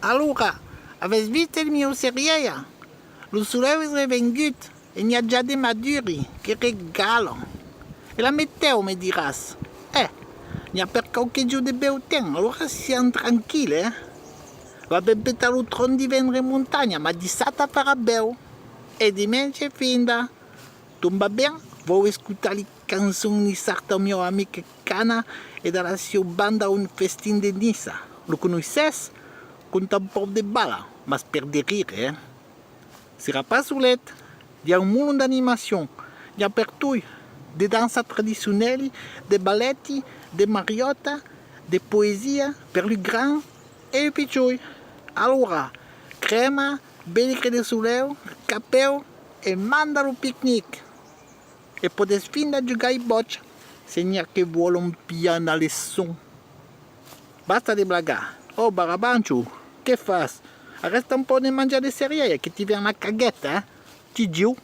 Allora, avete visto il mio seriea? Lo solevo è venuto e ne ha già dei maduri, che regalo. E la meteo, mi dirás. Ne ha per qualche giorno di bel tempo, allora siamo tranquilli, Va bevuta lo tron di venire in montagna, ma di sata farà bello. E di me c'è finta. Tomba bene, vuoi ascoltare le canzoni di certo mio amico Cana e dalla sua banda un festin di Nissa. Lo conosces? Conta un po' di balla, ma per di rire, Sera pas sulet, il y a un mondo d'animation, il y a per tout, des danses traditionnelles, des balletti, des mariottes, des poesies, per le grand e le piccoli. Allora, crema, belliche di soleil, capello e mandalo picnic. E potete finire a giocare a boccia, se non che vuole un piano leçon. Basta di blagare. Oh, Barabancio, che fai? Resta un po' di mangiare serie che ti viene una caghetta, Ti giù.